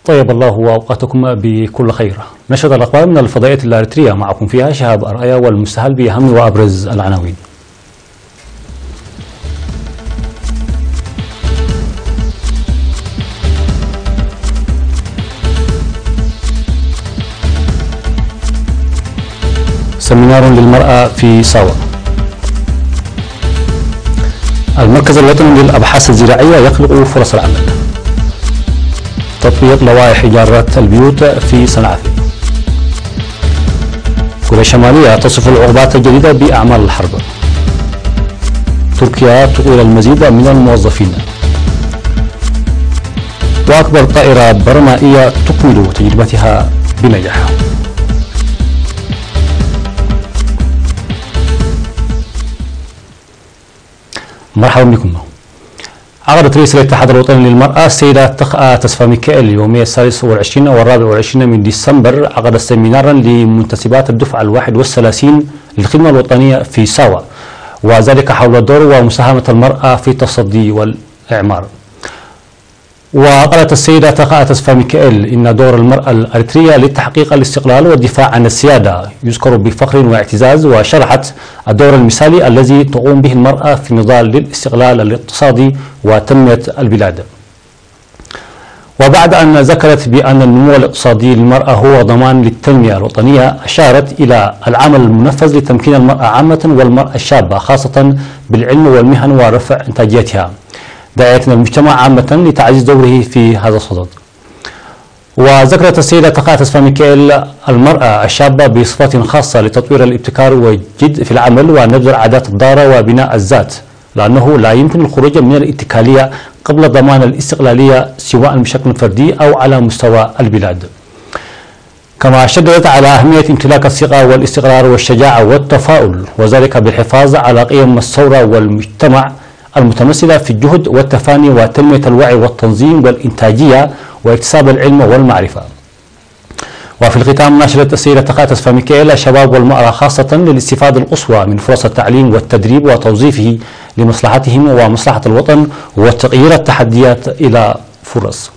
طيب الله أوقاتكم بكل خير. نشرة الأخبار من الفضائية الأريترية، معكم فيها شهاب أرأيا والمستهل بأهم وأبرز العناوين. سمينار للمرأة في ساوا. المركز الوطني للأبحاث الزراعية يخلق فرص العمل. تطبيق لوائح إيجارات البيوت في صنعاء. كوريا الشمالية تصف العقوبات الجديدة بأعمال الحرب. تركيا تقول المزيد من الموظفين. وأكبر طائرة برمائية تكمل تجربتها بنجاح. مرحبا بكم. عقدت رئيس الاتحاد الوطني للمرأة السيدة تخأ تسفى ميكائيل يومي 23 و24 من ديسمبر عقد سيمينارا لمنتسبات الدفعة 31 للخدمة الوطنية في ساوا، وذلك حول الدور ومساهمة المرأة في التصدي والإعمار. وقالت السيدة تخأ تسفى ميكائيل إن دور المرأة الأريترية لتحقيق الاستقلال والدفاع عن السيادة يذكر بفخر واعتزاز، وشرحت الدور المثالي الذي تقوم به المرأة في النضال للاستقلال الاقتصادي وتنمية البلاد. وبعد أن ذكرت بأن النمو الاقتصادي للمرأة هو ضمان للتنمية الوطنية، أشارت إلى العمل المنفذ لتمكين المرأة عامة والمرأة الشابة خاصة بالعلم والمهن ورفع إنتاجيتها، داعية المجتمع عامة لتعزيز دوره في هذا الصدد. وذكرت السيدة تخأ تسفى ميكائيل المرأة الشابة بصفة خاصة لتطوير الابتكار والجد في العمل ونبذ العادات الضارة وبناء الذات، لأنه لا يمكن الخروج من الاتكالية قبل ضمان الاستقلالية سواء بشكل فردي أو على مستوى البلاد. كما شددت على أهمية امتلاك الثقة والاستقرار والشجاعة والتفاؤل، وذلك بالحفاظ على قيم الثورة والمجتمع المتمثلة في الجهد والتفاني وتنمية الوعي والتنظيم والإنتاجية واكتساب العلم والمعرفة. وفي الختام نشرت السيدة تخأ تسفى ميكائيل الشباب والمرأة خاصة للاستفادة القصوى من فرص التعليم والتدريب وتوظيفه لمصلحتهم ومصلحة الوطن وتغيير التحديات إلى فرص.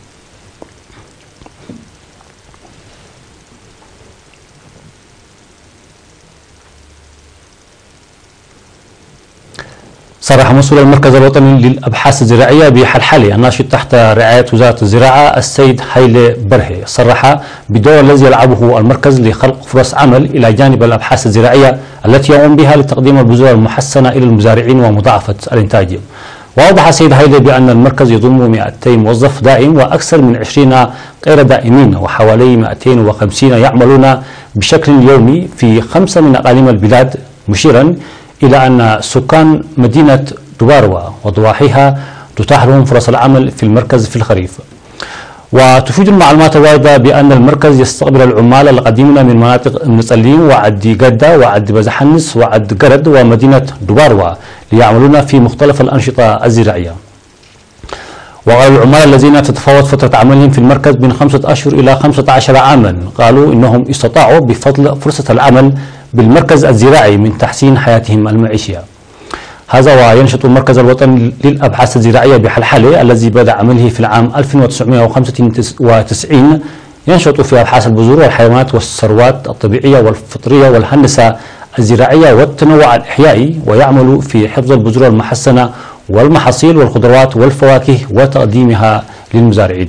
صرح مسؤول المركز الوطني للأبحاث الزراعية بحلحلة الناشط تحت رعاية وزارة الزراعة السيد هايلي برهي، صرح بالدور الذي يلعبه المركز لخلق فرص عمل إلى جانب الأبحاث الزراعية التي يقوم بها لتقديم البذور المحسنة إلى المزارعين ومضاعفة الإنتاج. وأوضح السيد هايلي بأن المركز يضم 200 موظف دائم وأكثر من 20 غير دائمين وحوالي 250 يعملون بشكل يومي في 5 من أقاليم البلاد، مشيرا إلى أن سكان مدينة دواروا وضواحيها تتاح لهم فرص العمل في المركز في الخريف. وتفيد المعلومات الواردة بأن المركز يستقبل العمال القديمين من مناطق النصلين وعد قدة وعد بزحنس وعد قرد ومدينة دواروا ليعملون في مختلف الأنشطة الزراعية. وقال العمال الذين تتفاوت فترة عملهم في المركز من 5 أشهر إلى 15 عاما قالوا إنهم استطاعوا بفضل فرصة العمل بالمركز الزراعي من تحسين حياتهم المعيشية. هذا وينشط المركز الوطني للأبحاث الزراعية بحلحلة الذي بدأ عمله في العام 1995 ينشط في أبحاث البذور والحيوانات والثروات الطبيعية والفطرية والهندسة الزراعية والتنوع الإحيائي، ويعمل في حفظ البذور المحسنة والمحاصيل والخضروات والفواكه وتقديمها للمزارعين.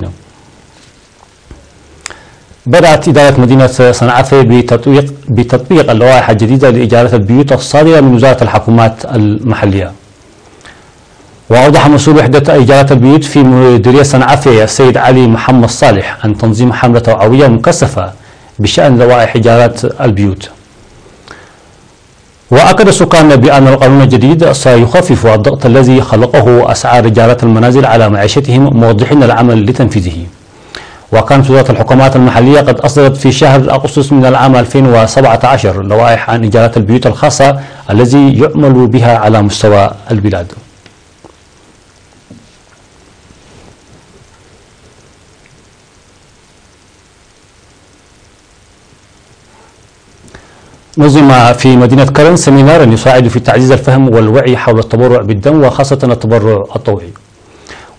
بدأت إدارة مدينة صنعاء بتطبيق اللوائح الجديدة لإيجارات البيوت الصادرة من وزارة الحكومات المحلية. وأوضح مسؤول وحدة إيجارات البيوت في مديرية صنعاء السيد علي محمد صالح عن تنظيم حملة توعوية مكثفة بشأن لوائح إيجارات البيوت. وأكد السكان بأن القانون الجديد سيخفف الضغط الذي خلقه أسعار إيجارات المنازل على معيشتهم، موضحين العمل لتنفيذه. وكانت وزارة الحكومات المحلية قد أصدرت في شهر أغسطس من العام 2017 لوائح عن إيجارات البيوت الخاصة الذي يعمل بها على مستوى البلاد. نظم في مدينة كرن سيمينار يساعد في تعزيز الفهم والوعي حول التبرع بالدم وخاصة التبرع الطوعي.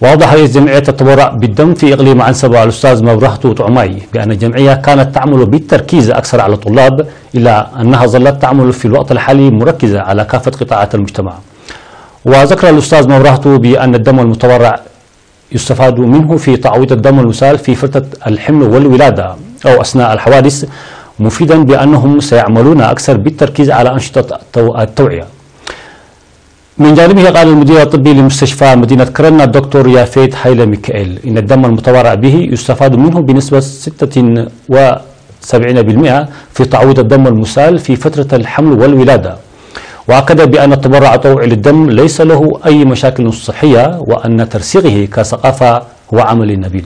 وأوضح رئيس جمعية التبرع بالدم في إقليم عنسبة الأستاذ مبرهتو طعماي بأن الجمعية كانت تعمل بالتركيز أكثر على الطلاب، إلا أنها ظلت تعمل في الوقت الحالي مركزة على كافة قطاعات المجتمع. وذكر الأستاذ مبرهتو بأن الدم المتبرع يستفاد منه في تعويض الدم المسال في فترة الحمل والولادة أو أثناء الحوادث، مفيدا بأنهم سيعملون أكثر بالتركيز على أنشطة التوعية. من جانبه قال المدير الطبي لمستشفى مدينة كرنا الدكتور يافيت هايلة ميكائيل إن الدم المتبرع به يستفاد منه بنسبة 76% في تعويض الدم المسال في فترة الحمل والولادة، وأكد بأن التبرع الطوعي للدم ليس له أي مشاكل صحية، وأن ترسيخه كثقافة هو عمل نبيل.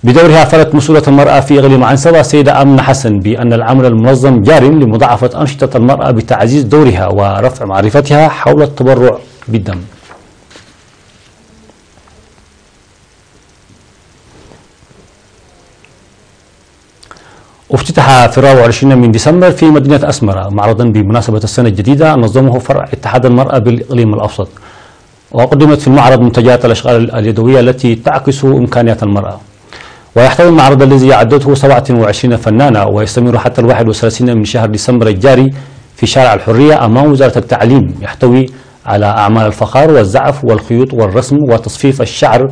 بدورها أفادت مسؤولة المرأة في إقليم عنسبة السيدة آمنة حسن بأن العمل المنظم جار لمضاعفة أنشطة المرأة بتعزيز دورها ورفع معرفتها حول التبرع بالدم. افتتح في 24 من ديسمبر في مدينة أسمرة معرضا بمناسبة السنة الجديدة نظمه فرع اتحاد المرأة بالإقليم الأوسط، وقدمت في المعرض منتجات الأشغال اليدوية التي تعكس إمكانيات المرأة. ويحتوي المعرض الذي عدته 27 فنانة ويستمر حتى 31 من شهر ديسمبر الجاري في شارع الحرية أمام وزارة التعليم، يحتوي على أعمال الفخار والزعف والخيوط والرسم وتصفيف الشعر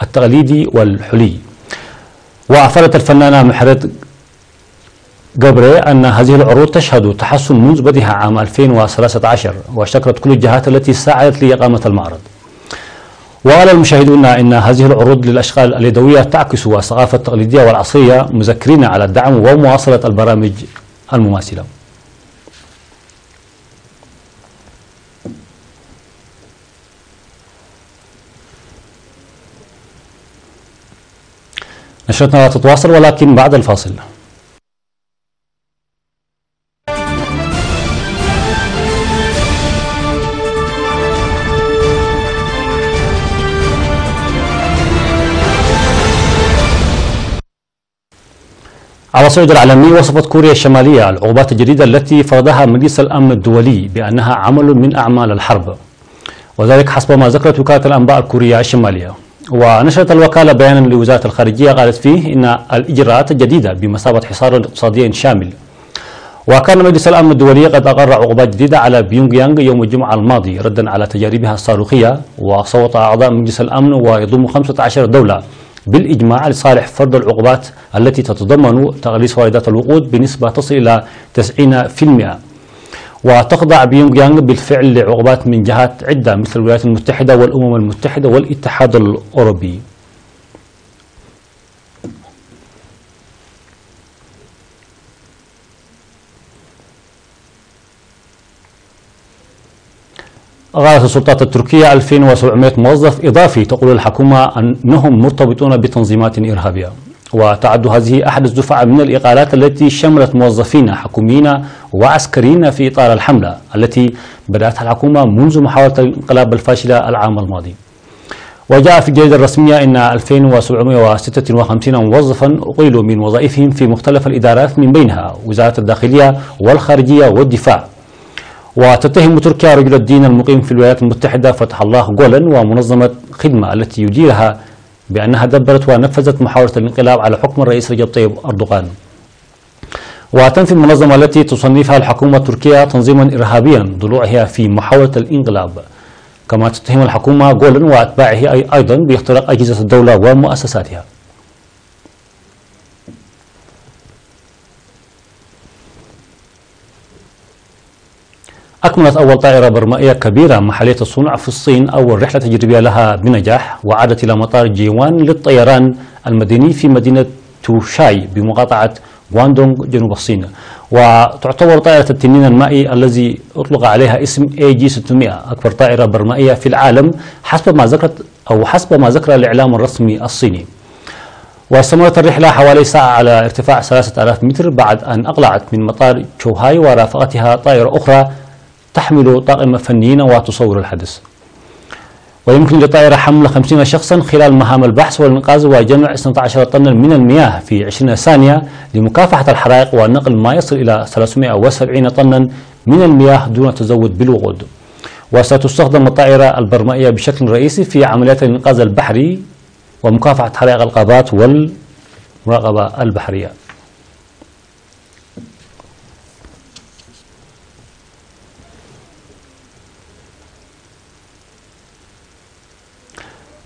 التقليدي والحلي. وأفادت الفنانة محرت جبري أن هذه العروض تشهد تحسن منذ بدءها عام 2013، وشكرت كل الجهات التي ساعدت لإقامة المعرض. وقال المشاهدون إن هذه العروض للأشغال اليدوية تعكس الثقافة التقليدية والعصرية، مذكرين على الدعم ومواصلة البرامج المماثلة. نشرتنا تتواصل ولكن بعد الفاصل. على الصعيد العالمي، وصفت كوريا الشمالية العقوبات الجديدة التي فرضها مجلس الأمن الدولي بأنها عمل من أعمال الحرب، وذلك حسب ما ذكرت وكالة الأنباء الكورية الشمالية. ونشرت الوكالة بيانا لوزارة الخارجية قالت فيه إن الإجراءات الجديدة بمثابة حصار اقتصادي شامل. وكان مجلس الأمن الدولي قد أقر عقوبات جديدة على بيونغ يانغ يوم الجمعة الماضي ردا على تجاربها الصاروخية، وصوت أعضاء مجلس الأمن ويضم 15 دولة بالإجماع لصالح فرض العقوبات التي تتضمن تقليص واردات الوقود بنسبة تصل إلى 90%. وتخضع بيونغ يانغ بالفعل لعقوبات من جهات عدة مثل الولايات المتحدة والأمم المتحدة والاتحاد الأوروبي. غادت السلطات التركية 2700 موظف إضافي تقول الحكومة أنهم مرتبطون بتنظيمات إرهابية، وتعد هذه أحدث دفعة من الإقالات التي شملت موظفين حكوميين وعسكريين في إطار الحملة التي بدأتها الحكومة منذ محاولة الانقلاب الفاشلة العام الماضي. وجاء في الجريدة الرسمية أن 2756 موظفا أقيلوا من وظائفهم في مختلف الإدارات من بينها وزارة الداخلية والخارجية والدفاع. وتتهم تركيا رجل الدين المقيم في الولايات المتحدة فتح الله جولن ومنظمة خدمة التي يديرها بأنها دبرت ونفذت محاولة الانقلاب على حكم الرئيس رجب طيب أردوغان. وتنفي المنظمة التي تصنفها الحكومة التركية تنظيما إرهابيا ضلوعها في محاولة الانقلاب. كما تتهم الحكومة جولن وأتباعه أيضا باختراق أجهزة الدولة ومؤسساتها. أكملت أول طائرة برمائية كبيرة محلية الصنع في الصين أول رحلة تجريبية لها بنجاح، وعادت إلى مطار جيوان للطيران المدني في مدينة توشاي بمقاطعة غواندونغ جنوب الصين. وتعتبر طائرة التنين المائي الذي أطلق عليها اسم AG-600 أكبر طائرة برمائية في العالم حسب ما ذكر الإعلام الرسمي الصيني. واستمرت الرحلة حوالي ساعة على ارتفاع 3000 متر بعد أن أقلعت من مطار تشوهاي ورافقتها طائرة أخرى تحمل طاقم فنيين وتصور الحدث. ويمكن للطائرة حمل 50 شخصا خلال مهام البحث والإنقاذ وجمع 12 طنا من المياه في 20 ثانية لمكافحة الحرائق ونقل ما يصل إلى 370 طنا من المياه دون تزود بالوقود. وستستخدم الطائرة البرمائية بشكل رئيسي في عمليات الإنقاذ البحري ومكافحة حرائق الغابات والمراقبة البحرية.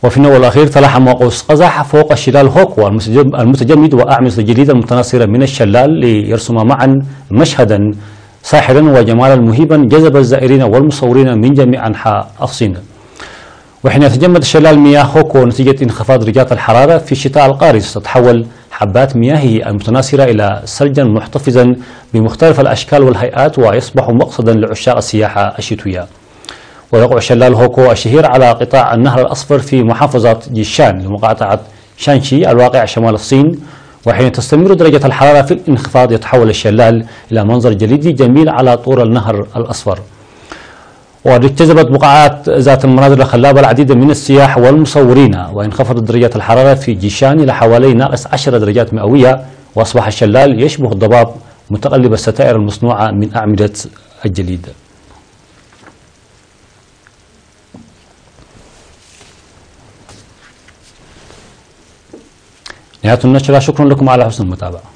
وفي النوع الأخير تلاحم قوس قزح فوق الشلال هوكو المتجمد وأعمدة الجليد المتناثرة من الشلال ليرسم معا مشهدا ساحرا وجمالا مهيبا جذب الزائرين والمصورين من جميع أنحاء الصين. وحين يتجمد الشلال مياه هوكو نتيجة انخفاض درجات الحرارة في الشتاء القارس تتحول حبات مياهه المتناثرة إلى ثلجا محتفظا بمختلف الأشكال والهيئات ويصبح مقصدا لعشاق السياحة الشتوية. ويقع شلال هوكو الشهير على قطاع النهر الأصفر في محافظة جيشان لمقاطعة شانشي الواقع شمال الصين. وحين تستمر درجة الحرارة في الانخفاض يتحول الشلال إلى منظر جليدي جميل على طول النهر الأصفر. وجذبت بقعات ذات المناظر الخلابة العديد من السياح والمصورين. وانخفضت درجات الحرارة في جيشان إلى حوالي ناقص 10 درجات مئوية. وأصبح الشلال يشبه الضباب متقلب الستائر المصنوعة من أعمدة الجليد. نهاية النشرة، شكرا لكم على حسن المتابعة.